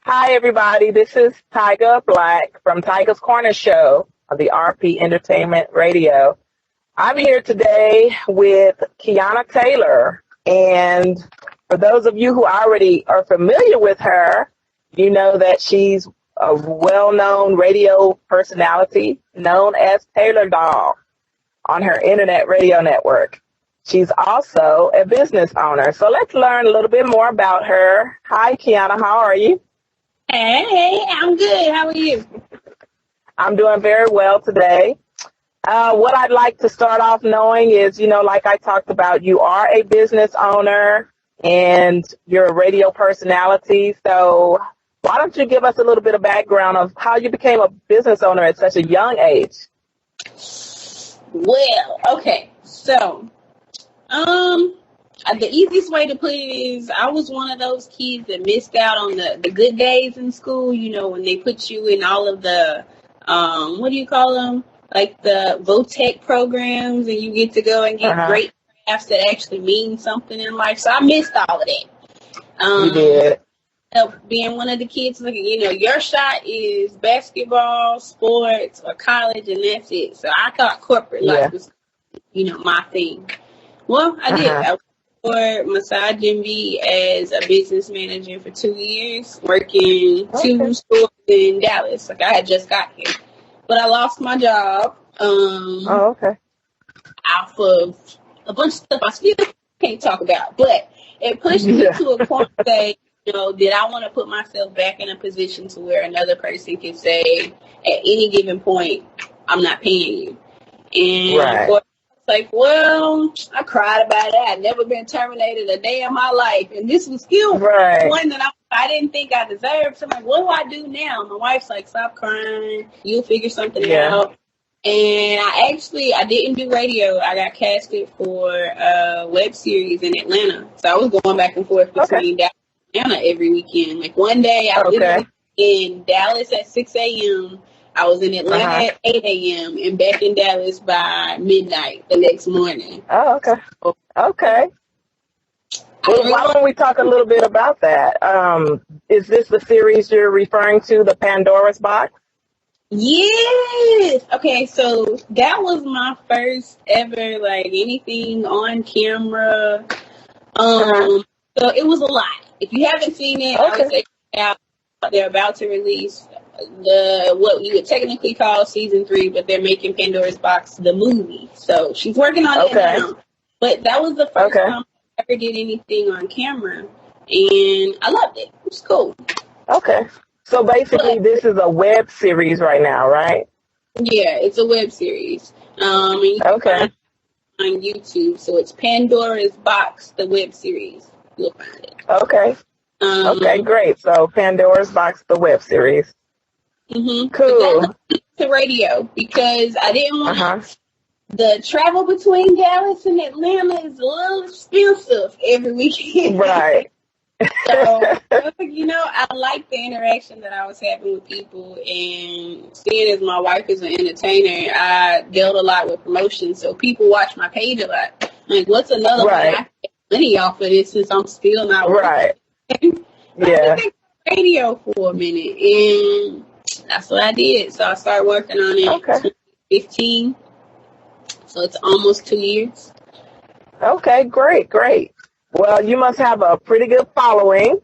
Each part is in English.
Hi, everybody. This is Tyga Black from Tyga's Corner Show of the RPEntRadio. I'm here today with Kiana Taylor. And for those of you who already are familiar with her, you know that she's a well-known radio personality known as Taylor Doll on her internet radio network. She's also a business owner. So let's learn a little bit more about her. Hi, Kiana. How are you? Hey, I'm good. How are you? I'm doing very well today. What I'd like to start off knowing is, like I talked about, you are a business owner and you're a radio personality. So why don't you give us a little bit of background of how you became a business owner at such a young age? Well, okay. So, the easiest way to put it is I was one of those kids that missed out on the good days in school, when they put you in all of the, what do you call them? Like the VOTEC programs, and you get to go and get great crafts that actually mean something in life. So I missed all of that. You did. Being one of the kids, your shot is basketball, sports, or college, and that's it. So I thought corporate life was, my thing. Well, I did. I worked for Massage MV as a business manager for 2 years, working 2 stores in Dallas. Like I had just got here. But I lost my job. Off of a bunch of stuff I still can't talk about. But it pushed me to a point that, did I want to put myself back in a position to where another person can say, at any given point, I'm not paying you. And of course, it's like, well, I cried about it. I'd never been terminated a day in my life. And this was still one that I didn't think I deserved. So I'm like, what do I do now? My wife's like, stop crying. You'll figure something out. And I didn't do radio. I got casted for a web series in Atlanta. So I was going back and forth between Dallas and Atlanta every weekend. Like one day I was literally in Dallas at 6 a.m. I was in Atlanta at 8 a.m. and back in Dallas by midnight the next morning. Oh, okay. Okay. Well, why don't we talk a little bit about that? Is this the series you're referring to, the Pandoras Box? Yes. Okay, so that was my first ever, anything on camera. So it was a lot. If you haven't seen it, I would say they're about to release what you would technically call season 3, but they're making Pandora's Box the movie. So she's working on it now. But that was the first time I ever did anything on camera, and I loved it. It was cool. Okay. So basically, this is a web series right now, right? Yeah, it's a web series. And you can find it on YouTube. So it's Pandora's Box, the web series. You'll find it. Okay. Okay, great. So Pandora's Box, the web series. Mm-hmm. Cool. To radio because I didn't want the travel between Dallas and Atlanta is a little expensive every weekend. Right. So, I like the interaction that I was having with people, and seeing as my wife is an entertainer, I dealt a lot with promotions, so people watch my page a lot. Like, what's another way I can get money off of this since I'm still not working? I think radio for a minute, and that's what I did. So I started working on it in 2015, so it's almost 2 years. Okay, great. Well, you must have a pretty good following,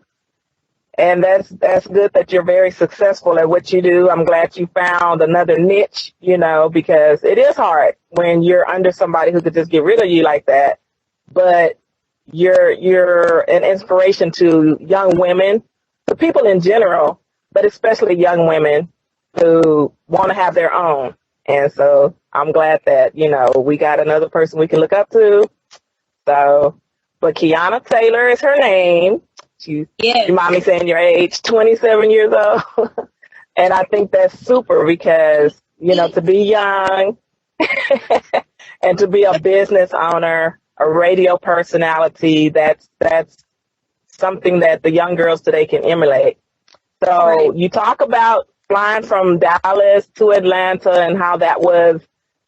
and that's good that you're very successful at what you do. I'm glad you found another niche, because it is hard when you're under somebody who could just get rid of you like that. But you're an inspiration to young women, to people in general, but especially young women who want to have their own. And so I'm glad that, we got another person we can look up to. So. But Kiana Taylor is her name. You mind me saying your age, 27 years old. And I think that's super because, to be young and to be a business owner, a radio personality, that's something that the young girls today can emulate. So you talk about flying from Dallas to Atlanta and how that was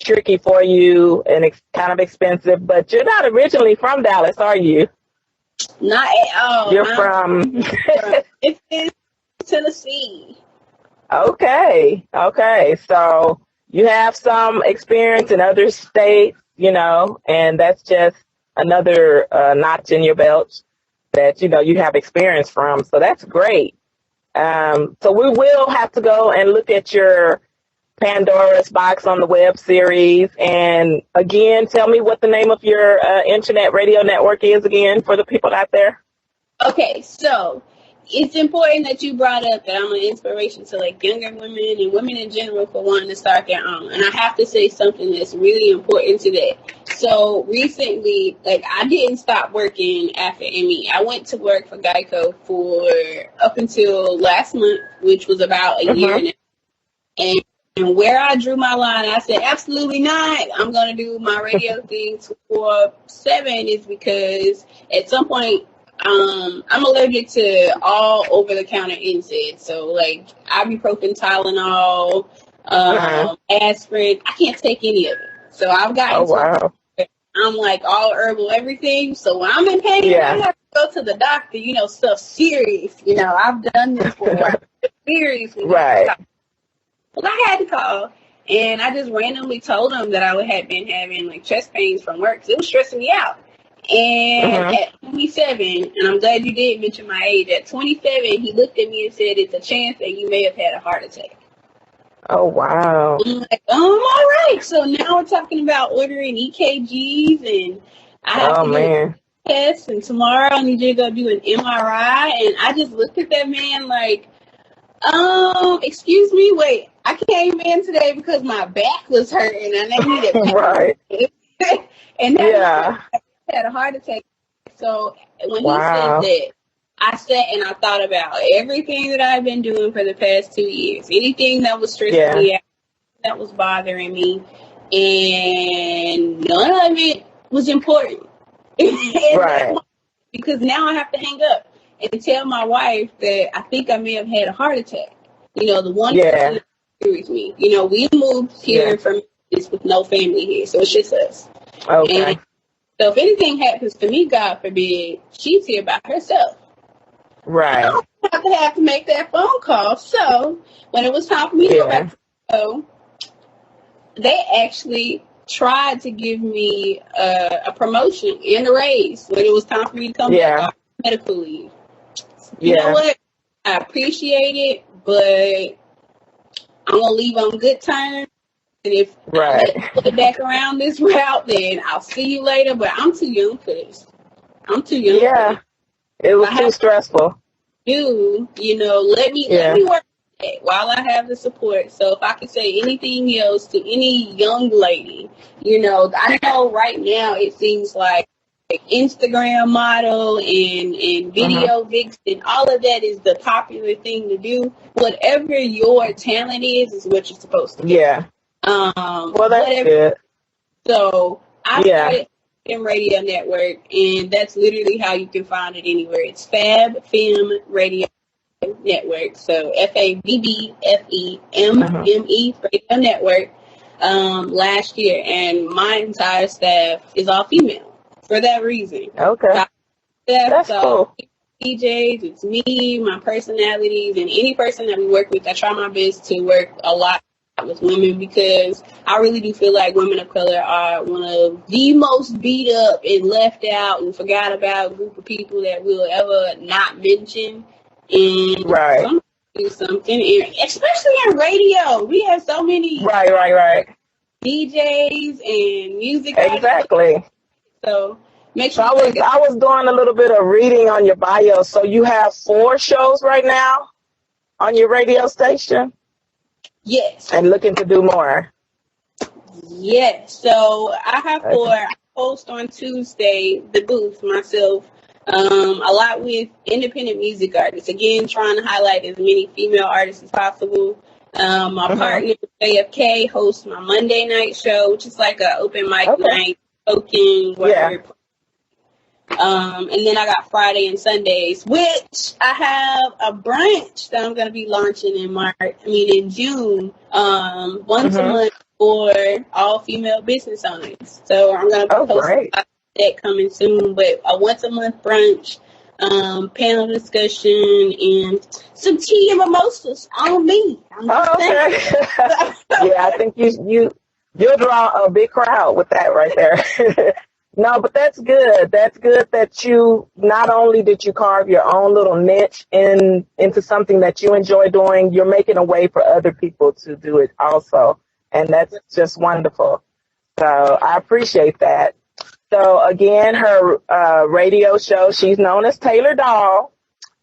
tricky for you and it's kind of expensive, but you're not originally from Dallas, are you? Not at all. You're from... Tennessee. Okay. So you have some experience in other states, and that's just another notch in your belt that, you have experience from. So that's great. So we will have to go and look at your Pandoras Box on the web series. And again, tell me what the name of your internet radio network is again for the people out there. Okay, so it's important that you brought up that I'm an inspiration to like younger women and women in general for wanting to start their own. And I have to say something that's really important to that. So recently, like I didn't stop working after ME. I went to work for Geico for up until last month, which was about a year and a half. And where I drew my line, I said, absolutely not. I'm going to do my radio thing 24/7 is because at some point, I'm allergic to all over-the-counter NSAIDs. So, like, ibuprofen, Tylenol, aspirin. I can't take any of it. So I've gotten I'm like all herbal everything. So when I'm in pain, I have to go to the doctor, stuff serious. I've done this for a while. Seriously. Right. Well, I had to call, and I just randomly told him that I had been having, like, chest pains from work because it was stressing me out. And at 27, and I'm glad you did mention my age, at 27, he looked at me and said, it's a chance that you may have had a heart attack. Oh, wow. I'm like, all right. So now we're talking about ordering EKGs, and I have to do a test, and tomorrow I need you to go do an MRI. And I just looked at that man like, excuse me, wait, I came in today because my back was hurting and I needed right. And I had a heart attack. So when he said that, I sat and I thought about everything that I've been doing for the past 2 years. Anything that was stressing me out, that was bothering me, and none of it was important. Right. Because now I have to hang up and tell my wife that I think I may have had a heart attack. The one person that agrees with me. We moved here from this with no family here, so it's just us. Okay. And so if anything happens to me, God forbid, she's here by herself. Right. I don't have to make that phone call. So when it was time for me to go back to the show, they actually tried to give me a promotion and a raise when it was time for me to come back off medical leave. You know what? I appreciate it, but I'm going to leave on good terms. And if I get back around this route, then I'll see you later. But I'm too young for this. I'm too young for this. It was too stressful. Let me work it while I have the support. So if I could say anything else to any young lady, I know right now it seems like Instagram model and video vixen, all of that is the popular thing to do. Whatever your talent is what you're supposed to do. Yeah. Well, that's good. So I started Radio Network, and that's literally how you can find it anywhere. It's Fab Fem Radio Network. So FABBFEMME Radio Network. Last year, and my entire staff is all female for that reason. Okay. That's cool. DJs, it's me, my personalities, and any person that we work with. I try my best to work a lot with women because I really do feel like women of color are one of the most beat up and left out and forgot about group of people that we'll ever not mention. And do something, and especially in radio, we have so many DJs and music. Exactly. So make sure. I was doing a little bit of reading on your bio. So you have 4 shows right now on your radio station. Yes. And looking to do more. Yes. So I have 4. I host on Tuesday, The Booth, myself. A lot with independent music artists. Again, trying to highlight as many female artists as possible. My partner, JFK, hosts my Monday night show, which is like an open mic night, spoken word. And then I got Friday and Sundays, which I have a brunch that I'm going to be launching in June, once a month for all female business owners. So I'm going to be posting that coming soon, but a once a month brunch. panel discussion, and some tea and mimosas on me. Okay. Yeah, I think you'll draw a big crowd with that right there. No, but that's good. That's good that you not only did you carve your own little niche into something that you enjoy doing, you're making a way for other people to do it also. And that's just wonderful. So I appreciate that. So again, her radio show, she's known as Taylor Doll.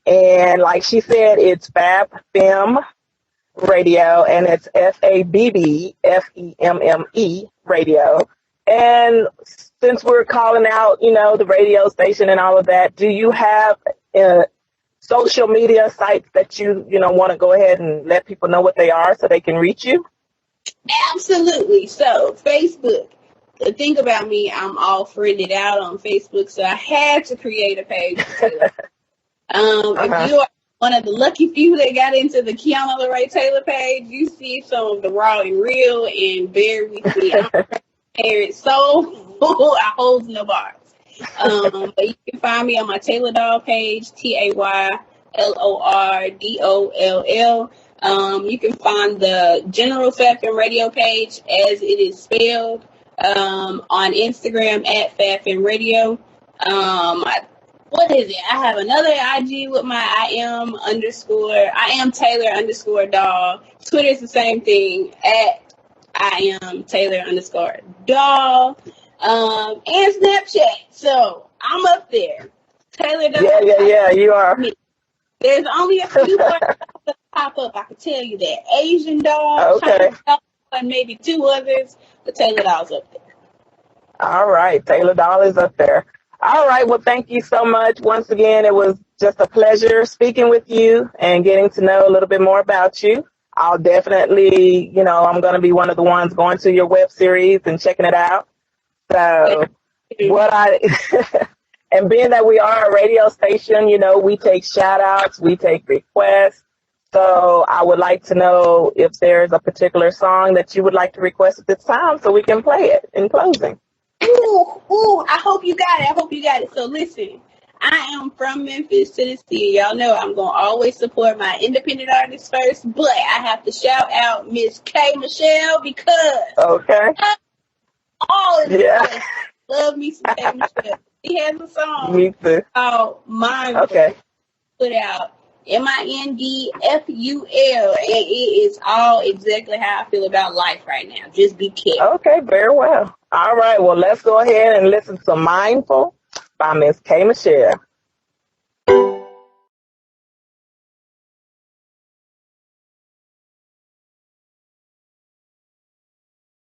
And like she said, it's Fab Femme Radio, and it's FABBFEMME Radio. And since we're calling out, the radio station and all of that, do you have social media sites that you want to go ahead and let people know what they are so they can reach you? Absolutely. So Facebook. The thing about me, I'm all friended out on Facebook, so I had to create a page. If you are one of the lucky few that got into the Kiana Taylor page, you see some of the raw and real, and bear with me. I'm prepared, so I hold no bars. But you can find me on my Taylor Doll page, TaylorDoll. You can find the general FAFM radio page as it is spelled on Instagram at FAFM Radio. What is it? I have another IG with my I am Taylor _doll. Twitter's the same thing at I am Taylor _doll. And Snapchat. So I'm up there. Taylor Doll. Yeah, you are. There's only a few more that pop up. I can tell you that. Asian Doll, okay. Doll, and maybe two others. The Taylor Doll's up there. All right. Taylor Doll is up there. All right. Well, thank you so much. Once again, it was just a pleasure speaking with you and getting to know a little bit more about you. I'll definitely, I'm going to be one of the ones going to your web series and checking it out. So and being that we are a radio station, we take shout outs, we take requests. So I would like to know if there's a particular song that you would like to request at this time so we can play it in closing. Ooh, I hope you got it. So listen, I am from Memphis, Tennessee. Y'all know I'm going to always support my independent artists first, but I have to shout out Miss K. Michelle because love me some K. Michelle. She has a song called Mind. Okay. Put out MINDFUL, and it is all exactly how I feel about life right now. Just be careful. Okay, very well. All right, well, let's go ahead and listen to Mindful by Miss K. Michelle.